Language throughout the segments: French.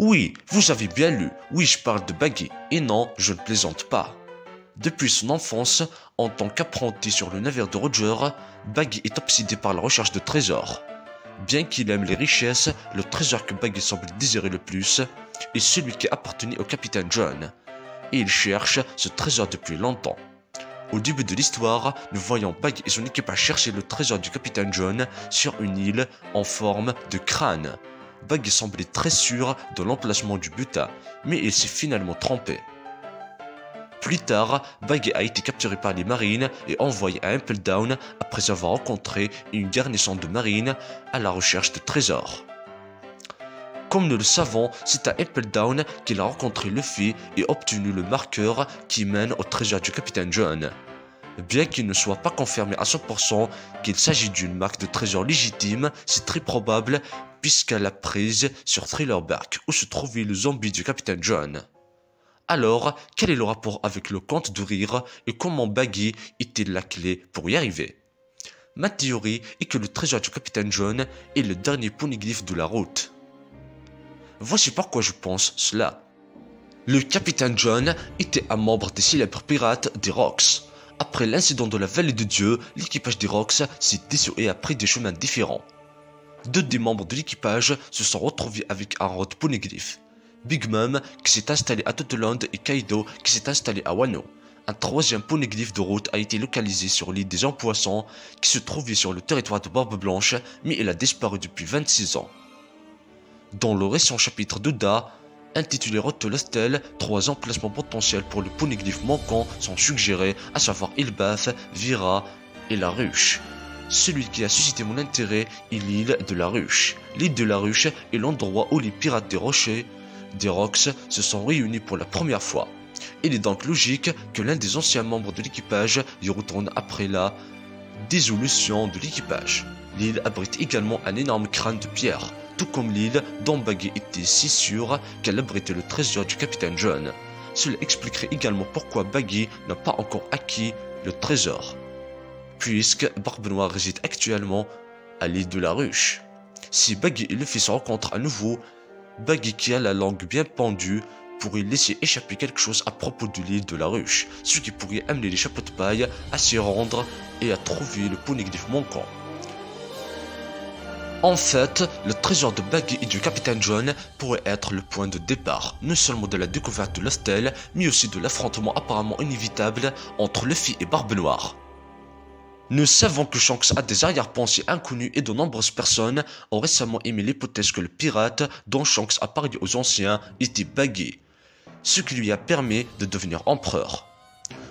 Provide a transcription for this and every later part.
Oui, vous avez bien lu, oui je parle de Baggy, et non, je ne plaisante pas. Depuis son enfance, en tant qu'apprenti sur le navire de Roger, Baggy est obsédé par la recherche de trésors. Bien qu'il aime les richesses, le trésor que Baggy semble désirer le plus est celui qui appartenait au capitaine John. Et il cherche ce trésor depuis longtemps. Au début de l'histoire, nous voyons Baggy et son équipage chercher le trésor du capitaine John sur une île en forme de crâne. Baggy semblait très sûr de l'emplacement du butin, mais il s'est finalement trompé. Plus tard, Baggy a été capturé par les marines et envoyé à Impeldown après avoir rencontré une garnison de marines à la recherche de trésors. Comme nous le savons, c'est à Impeldown qu'il a rencontré Luffy et obtenu le marqueur qui mène au trésor du capitaine John. Bien qu'il ne soit pas confirmé à 100% qu'il s'agit d'une marque de trésor légitime, c'est très probable puisqu'elle l'a prise sur Thriller-Bark où se trouvait le zombie du capitaine John. Alors, quel est le rapport avec le conte de rire et comment Baggy est-il la clé pour y arriver? Ma théorie est que le trésor du capitaine John est le dernier poneglyphe de la route. Voici pourquoi je pense cela. Le capitaine John était un membre des célèbres pirates des Rocks. Après l'incident de la Vallée de Dieu, l'équipage des Rocks s'est dissous et a pris des chemins différents. Deux des membres de l'équipage se sont retrouvés avec un rod poneglyphe. Big Mom qui s'est installé à Toteland et Kaido qui s'est installé à Wano. Un troisième poneglyphe de route a été localisé sur l'île des Empoissons qui se trouvait sur le territoire de Barbe Blanche, mais il a disparu depuis 26 ans. Dans le récent chapitre d'Oda, intitulé Road to Lastel, 3 emplacements potentiels pour le poneglyphe manquant sont suggérés, à savoir Elbaf, Vira et la Ruche. Celui qui a suscité mon intérêt est l'île de la Ruche. L'île de la Ruche est l'endroit où les pirates des rochers, des Rocks, se sont réunis pour la première fois. Il est donc logique que l'un des anciens membres de l'équipage y retourne après la dissolution de l'équipage. L'île abrite également un énorme crâne de pierre, tout comme l'île dont Baggy était si sûr qu'elle abritait le trésor du capitaine John. Cela expliquerait également pourquoi Baggy n'a pas encore acquis le trésor, puisque Barbe Noire réside actuellement à l'île de la Ruche. Si Baggy et Luffy se rencontrent à nouveau, Baggy qui a la langue bien pendue pourrait laisser échapper quelque chose à propos de l'île de la Ruche, ce qui pourrait amener les chapeaux de paille à s'y rendre et à trouver le poneglyphe manquant. En fait, le trésor de Baggy et du capitaine John pourrait être le point de départ, non seulement de la découverte de Lastel, mais aussi de l'affrontement apparemment inévitable entre Luffy et Barbe Noire. Nous savons que Shanks a des arrière-pensées inconnues et de nombreuses personnes ont récemment émis l'hypothèse que le pirate dont Shanks a parlé aux anciens était Baggy, ce qui lui a permis de devenir empereur.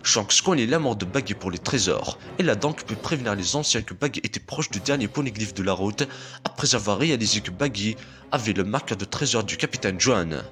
Shanks connaît l'amour de Baggy pour les trésors. Il a donc pu prévenir les anciens que Baggy était proche du dernier poneglyphe de la route après avoir réalisé que Baggy avait le marqueur de trésor du capitaine John.